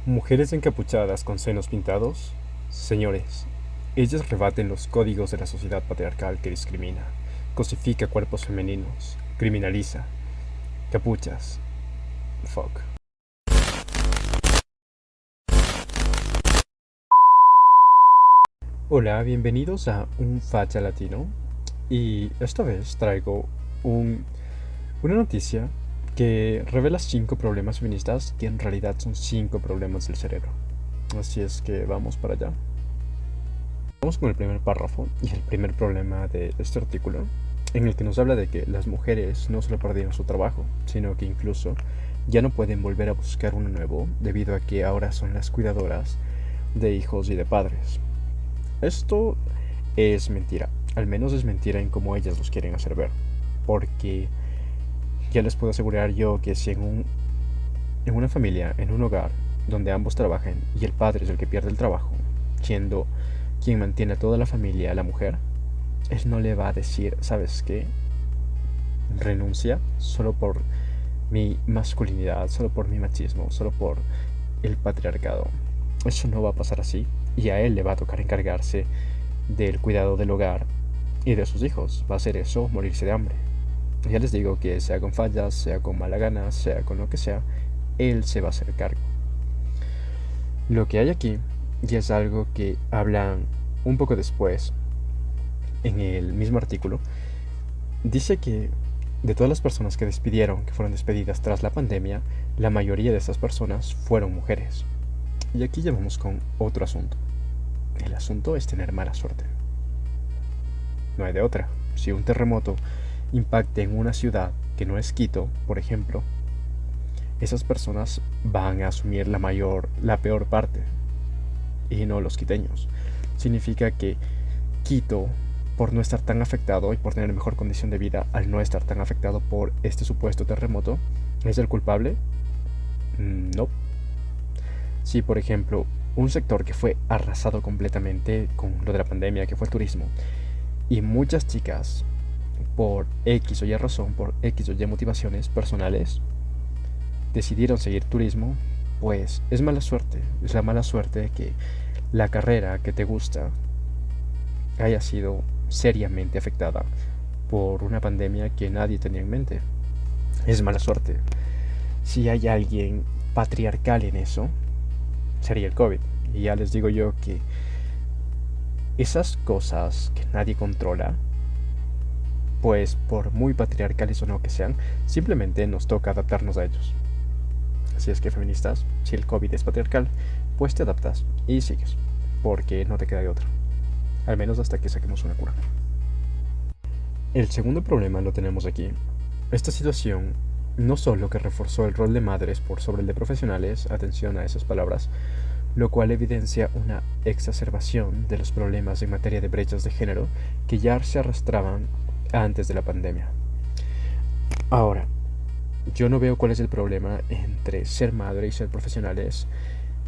Mujeres encapuchadas con senos pintados. Señores, ellas rebaten los códigos de la sociedad patriarcal que discrimina, cosifica cuerpos femeninos, criminaliza. Capuchas. Fuck. Hola, bienvenidos a Un Facha Latino. Y esta vez traigo una noticia que revela 5 problemas feministas que en realidad son 5 problemas del cerebro. Así es que vamos para allá. Vamos con el primer párrafo y el primer problema de este artículo, en el que nos habla de que las mujeres no solo perdieron su trabajo, sino que incluso ya no pueden volver a buscar uno nuevo debido a que ahora son las cuidadoras de hijos y de padres. Esto es mentira, al menos es mentira en cómo ellas los quieren hacer ver, porque ya les puedo asegurar yo que si en una familia, en un hogar, donde ambos trabajan y el padre es el que pierde el trabajo, siendo quien mantiene a toda la familia, a la mujer, él no le va a decir, ¿sabes qué? Renuncia solo por mi masculinidad, solo por mi machismo, solo por el patriarcado. Eso no va a pasar así y a él le va a tocar encargarse del cuidado del hogar y de sus hijos. Va a hacer eso, morirse de hambre. Ya les digo que sea con fallas, sea con mala gana, sea con lo que sea, él se va a hacer cargo. Lo que hay aquí, y es algo que hablan un poco después, en el mismo artículo, dice que de todas las personas que despidieron, que fueron despedidas tras la pandemia, la mayoría de estas personas fueron mujeres. Y aquí ya vamos con otro asunto. El asunto es tener mala suerte. No hay de otra. Si un terremoto impacte en una ciudad que no es Quito, por ejemplo, esas personas van a asumir la peor parte, y no los quiteños. Significa que Quito, por no estar tan afectado y por tener mejor condición de vida al no estar tan afectado por este supuesto terremoto, ¿es el culpable? No. Si, por ejemplo, un sector que fue arrasado completamente con lo de la pandemia, que fue el turismo, y muchas chicas, por X o Y razón, por X o Y motivaciones personales, decidieron seguir turismo, pues es mala suerte. Es la mala suerte de que la carrera que te gusta haya sido seriamente afectada por una pandemia que nadie tenía en mente. Es mala suerte. Si hay alguien patriarcal en eso, sería el COVID. Y ya les digo yo que esas cosas que nadie controla, pues por muy patriarcales o no que sean, simplemente nos toca adaptarnos a ellos. Así es que, feministas, si el COVID es patriarcal, pues te adaptas y sigues, porque no te queda de otra. Al menos hasta que saquemos una cura. El segundo problema lo tenemos aquí. Esta situación no solo que reforzó el rol de madres por sobre el de profesionales, atención a esas palabras, lo cual evidencia una exacerbación de los problemas en materia de brechas de género que ya se arrastraban antes de la pandemia. Ahora, yo no veo cuál es el problema entre ser madre y ser profesionales,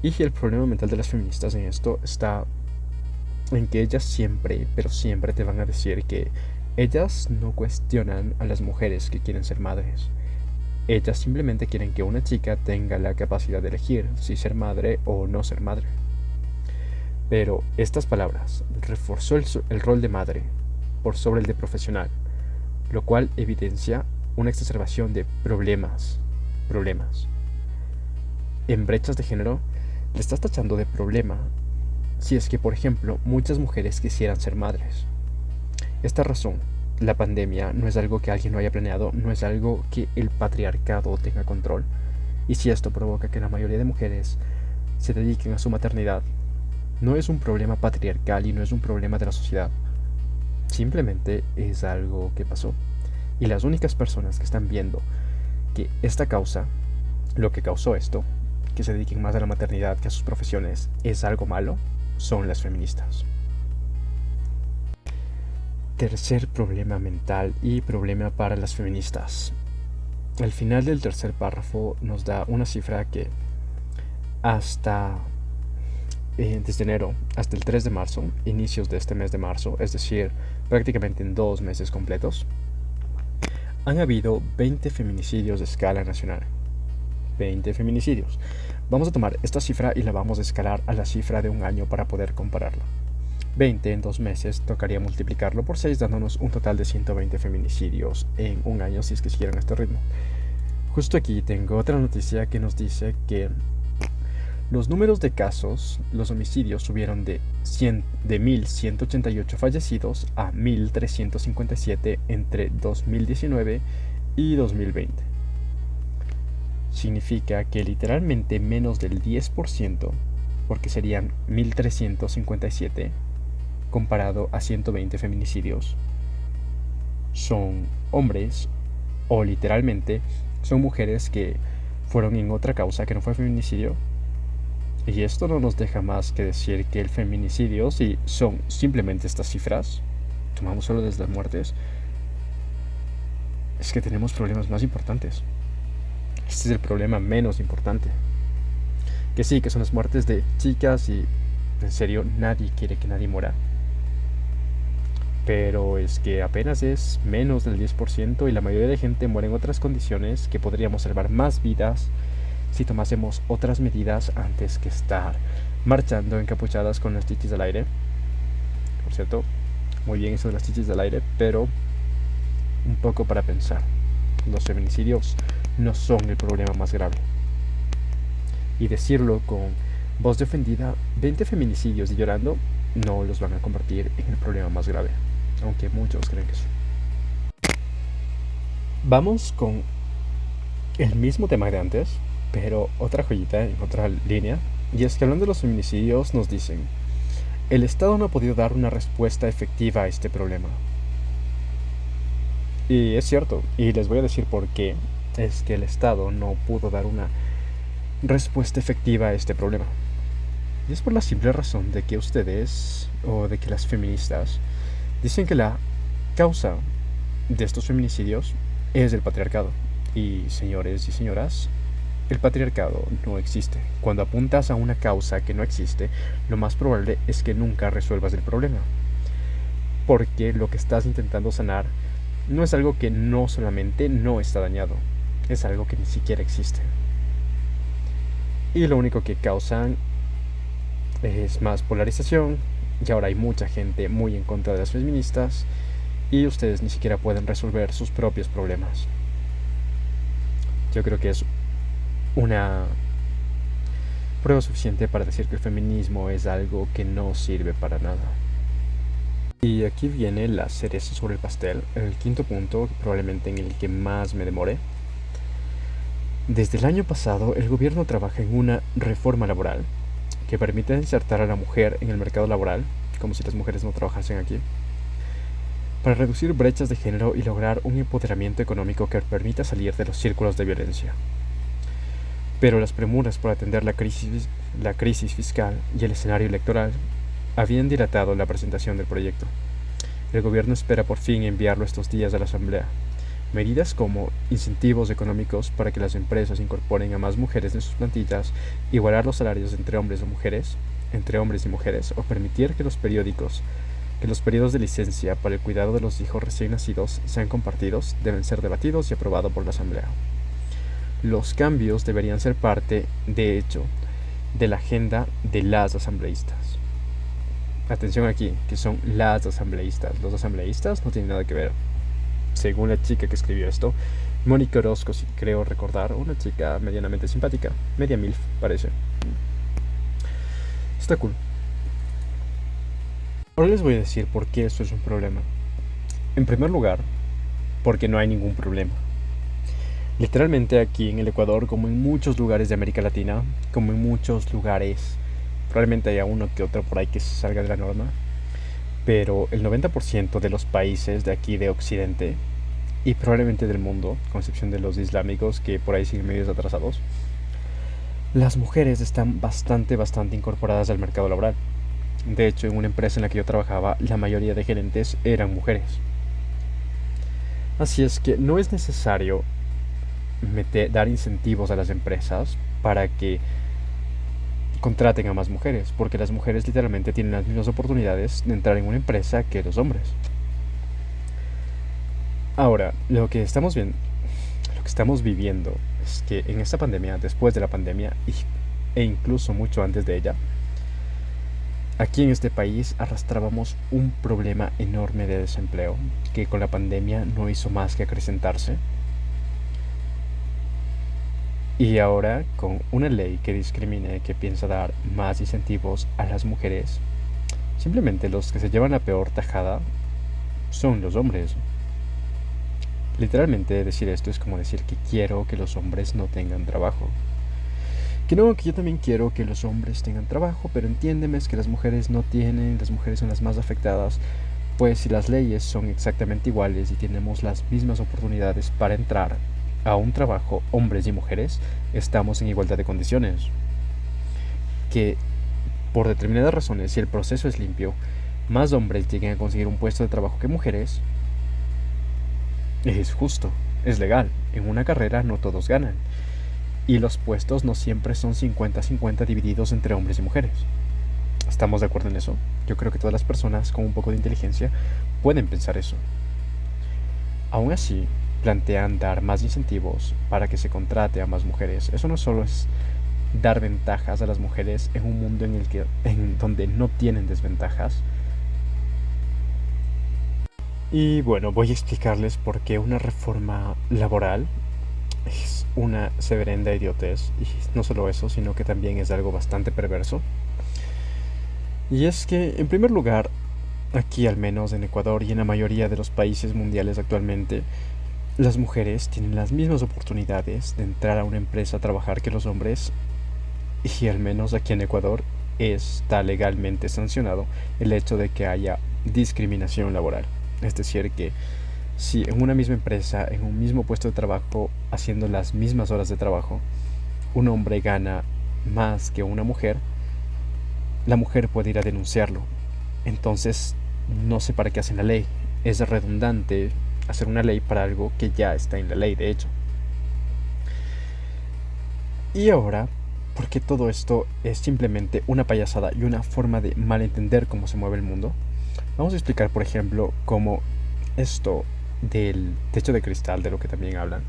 y el problema mental de las feministas en esto está en que ellas siempre, pero siempre te van a decir que ellas no cuestionan a las mujeres que quieren ser madres. Ellas simplemente quieren que una chica tenga la capacidad de elegir si ser madre o no ser madre. Pero estas palabras reforzó el rol de madre por sobre el de profesional, lo cual evidencia una exacerbación de problemas. En brechas de género, le estás tachando de problema si es que, por ejemplo, muchas mujeres quisieran ser madres. Esta razón, la pandemia, no es algo que alguien no haya planeado, no es algo que el patriarcado tenga control. Y si esto provoca que la mayoría de mujeres se dediquen a su maternidad, no es un problema patriarcal y no es un problema de la sociedad. Simplemente es algo que pasó. Y las únicas personas que están viendo que esta causa, lo que causó esto, que se dediquen más a la maternidad que a sus profesiones, es algo malo, son las feministas. Tercer problema mental y problema para las feministas. Al final del tercer párrafo nos da una cifra que hasta desde enero hasta el 3 de marzo, inicios de este mes de marzo, es decir, prácticamente en 2 meses completos, han habido 20 feminicidios de escala nacional. 20 feminicidios. Vamos a tomar esta cifra y la vamos a escalar a la cifra de un año para poder compararla. 20 en 2 meses tocaría multiplicarlo por 6, dándonos un total de 120 feminicidios en un año si es que siguieran este ritmo. Justo aquí tengo otra noticia que nos dice que los números de casos, los homicidios subieron de 1.188 fallecidos a 1.357 entre 2019 y 2020. Significa que literalmente menos del 10%, porque serían 1.357 comparado a 120 feminicidios, son hombres o literalmente son mujeres que fueron en otra causa que no fue feminicidio. Y esto no nos deja más que decir que el feminicidio, si son simplemente estas cifras, tomamos solo desde las muertes, es que tenemos problemas más importantes. Este es el problema menos importante. Que sí, que son las muertes de chicas y en serio nadie quiere que nadie muera. Pero es que apenas es menos del 10% y la mayoría de gente muere en otras condiciones que podríamos salvar más vidas si tomásemos otras medidas antes que estar marchando encapuchadas con las chichis al aire. Por cierto, muy bien eso de las chichis al aire, pero un poco para pensar. Los feminicidios no son el problema más grave. Y decirlo con voz de ofendida, 20 feminicidios y llorando, no los van a convertir en el problema más grave, aunque muchos creen que sí. Vamos con el mismo tema de antes, pero otra joyita en otra línea, y es que hablando de los feminicidios nos dicen, el Estado no ha podido dar una respuesta efectiva a este problema. Y es cierto, y les voy a decir por qué es que el Estado no pudo dar una respuesta efectiva a este problema. Y es por la simple razón de que ustedes, o de que las feministas, dicen que la causa de estos feminicidios es el patriarcado. Y señores y señoras, el patriarcado no existe. Cuando apuntas a una causa que no existe, lo más probable es que nunca resuelvas el problema. Porque lo que estás intentando sanar no es algo que no solamente no está dañado, es algo que ni siquiera existe. Y lo único que causan es más polarización, y ahora hay mucha gente muy en contra de las feministas, y ustedes ni siquiera pueden resolver sus propios problemas. Yo creo que es una prueba suficiente para decir que el feminismo es algo que no sirve para nada. Y aquí viene la cereza sobre el pastel, el quinto punto, probablemente en el que más me demore. Desde el año pasado, el gobierno trabaja en una reforma laboral que permite insertar a la mujer en el mercado laboral, como si las mujeres no trabajasen aquí, para reducir brechas de género y lograr un empoderamiento económico que permita salir de los círculos de violencia. Pero las premuras por atender la crisis fiscal y el escenario electoral habían dilatado la presentación del proyecto. El gobierno espera por fin enviarlo estos días a la Asamblea. Medidas como incentivos económicos para que las empresas incorporen a más mujeres en sus plantillas, igualar los salarios entre hombres y mujeres, o permitir que los periodos de licencia para el cuidado de los hijos recién nacidos sean compartidos, deben ser debatidos y aprobados por la Asamblea. Los cambios deberían ser parte, de hecho, de la agenda de las asambleístas. Atención aquí, que son las asambleístas. Los asambleístas no tienen nada que ver. Según la chica que escribió esto, Mónica Orozco, si creo recordar, una chica medianamente simpática, media milf parece. Está cool. Ahora les voy a decir por qué esto es un problema. En primer lugar, porque no hay ningún problema. Literalmente aquí en el Ecuador, como en muchos lugares de América Latina, como en muchos lugares, probablemente haya uno que otro por ahí que se salga de la norma, pero el 90% de los países de aquí de Occidente, y probablemente del mundo, con excepción de los islámicos que por ahí siguen medios atrasados, las mujeres están bastante incorporadas al mercado laboral. De hecho, en una empresa en la que yo trabajaba, la mayoría de gerentes eran mujeres. Así es que no es necesario dar incentivos a las empresas para que contraten a más mujeres, porque las mujeres literalmente tienen las mismas oportunidades de entrar en una empresa que los hombres. Ahora, lo que estamos viviendo es que en esta pandemia, después de la pandemia, y e incluso mucho antes de ella, aquí en este país arrastrábamos un problema enorme de desempleo que con la pandemia no hizo más que acrecentarse. Y ahora, con una ley que discrimina y que piensa dar más incentivos a las mujeres, simplemente los que se llevan la peor tajada son los hombres. Literalmente decir esto es como decir que quiero que los hombres no tengan trabajo. Que no, que yo también quiero que los hombres tengan trabajo, pero entiéndeme, es que las mujeres no tienen, las mujeres son las más afectadas. Pues si las leyes son exactamente iguales y tenemos las mismas oportunidades para entrar a un trabajo, hombres y mujeres, estamos en igualdad de condiciones. Que por determinadas razones, si el proceso es limpio, más hombres lleguen a conseguir un puesto de trabajo que mujeres, es justo, es legal. En una carrera no todos ganan. Y los puestos no siempre son 50-50 divididos entre hombres y mujeres. ¿Estamos de acuerdo en eso? Yo creo que todas las personas con un poco de inteligencia pueden pensar eso. Aún así, plantean dar más incentivos para que se contrate a más mujeres. Eso no solo es dar ventajas a las mujeres en un mundo en donde no tienen desventajas. Y bueno, voy a explicarles por qué una reforma laboral es una severenda idiotez. Y no solo eso, sino que también es algo bastante perverso. Y es que, en primer lugar, aquí al menos en Ecuador y en la mayoría de los países mundiales actualmente, las mujeres tienen las mismas oportunidades de entrar a una empresa a trabajar que los hombres, y al menos aquí en Ecuador está legalmente sancionado el hecho de que haya discriminación laboral. Es decir, que si en una misma empresa, en un mismo puesto de trabajo, haciendo las mismas horas de trabajo, un hombre gana más que una mujer, la mujer puede ir a denunciarlo. Entonces, no sé para qué hacen la ley. Es redundante hacer una ley para algo que ya está en la ley, de hecho. Y ahora, porque todo esto es simplemente una payasada y una forma de malentender cómo se mueve el mundo, vamos a explicar, por ejemplo, cómo esto del techo de cristal, de lo que también hablan.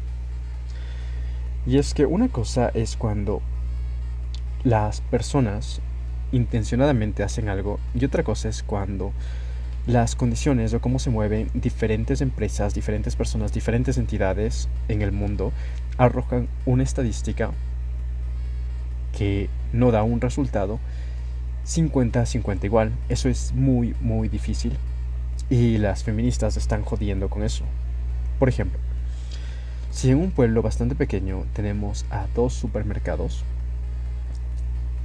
Y es que una cosa es cuando las personas intencionadamente hacen algo, y otra cosa es cuando las condiciones o cómo se mueven diferentes empresas, diferentes personas, diferentes entidades en el mundo arrojan una estadística que no da un resultado 50-50 igual. Eso es muy, muy difícil. Y las feministas están jodiendo con eso. Por ejemplo, si en un pueblo bastante pequeño tenemos a 2 supermercados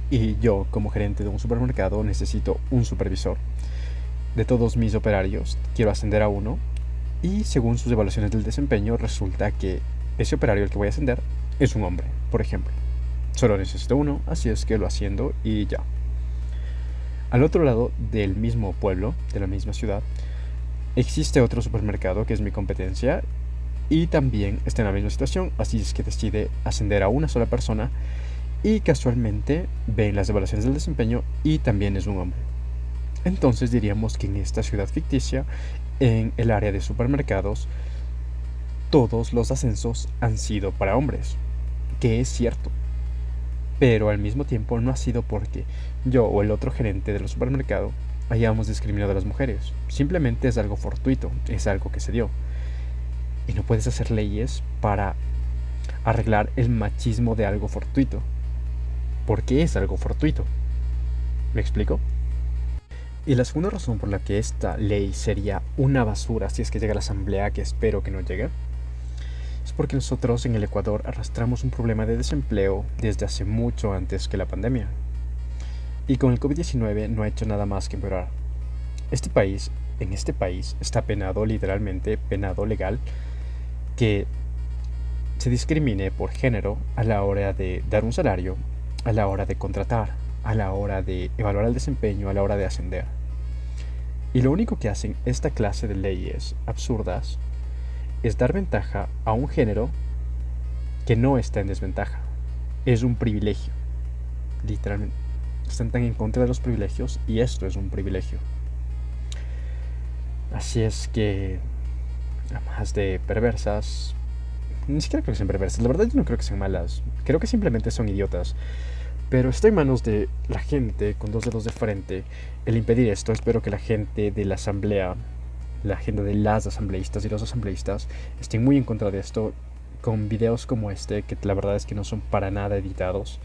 y yo como gerente de un supermercado necesito un supervisor, de todos mis operarios quiero ascender a uno y según sus evaluaciones del desempeño resulta que ese operario al que voy a ascender es un hombre, por ejemplo. Solo necesito uno, así es que lo asciendo y ya. Al otro lado del mismo pueblo, de la misma ciudad, existe otro supermercado que es mi competencia y también está en la misma situación, así es que decide ascender a una sola persona y casualmente ven las evaluaciones del desempeño y también es un hombre. Entonces diríamos que en esta ciudad ficticia, en el área de supermercados, todos los ascensos han sido para hombres, que es cierto. Pero al mismo tiempo no ha sido porque yo o el otro gerente del supermercado hayamos discriminado a las mujeres. Simplemente es algo fortuito, es algo que se dio. Y no puedes hacer leyes para arreglar el machismo de algo fortuito. Porque es algo fortuito. ¿Me explico? Y la segunda razón por la que esta ley sería una basura si es que llega a la asamblea, que espero que no llegue, es porque nosotros en el Ecuador arrastramos un problema de desempleo desde hace mucho antes que la pandemia. Y con el COVID-19 no ha hecho nada más que empeorar. En este país está penado, literalmente penado legal, que se discrimine por género a la hora de dar un salario, a la hora de contratar, a la hora de evaluar el desempeño, a la hora de ascender. Y lo único que hacen esta clase de leyes absurdas es dar ventaja a un género que no está en desventaja. Es un privilegio. Literalmente. Están tan en contra de los privilegios y esto es un privilegio. Así es que, además de perversas, ni siquiera creo que sean perversas. La verdad yo no creo que sean malas. Creo que simplemente son idiotas. Pero está en manos de la gente con dos dedos de frente el impedir esto. Espero que la gente de la asamblea, la gente de las asambleístas y los asambleístas estén muy en contra de esto, con videos como este, que la verdad es que no son para nada editados.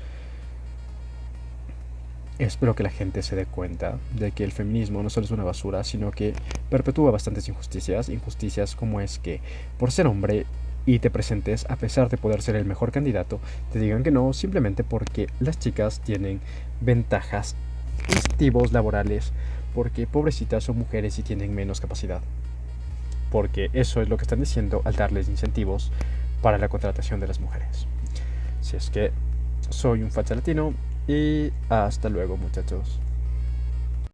Espero que la gente se dé cuenta de que el feminismo no solo es una basura, sino que perpetúa bastantes injusticias. Injusticias como es que por ser hombre y te presentes, a pesar de poder ser el mejor candidato, te digan que no, simplemente porque las chicas tienen ventajas, incentivos laborales, porque pobrecitas son mujeres y tienen menos capacidad. Porque eso es lo que están diciendo al darles incentivos para la contratación de las mujeres. Si es que soy un facha latino y hasta luego, muchachos.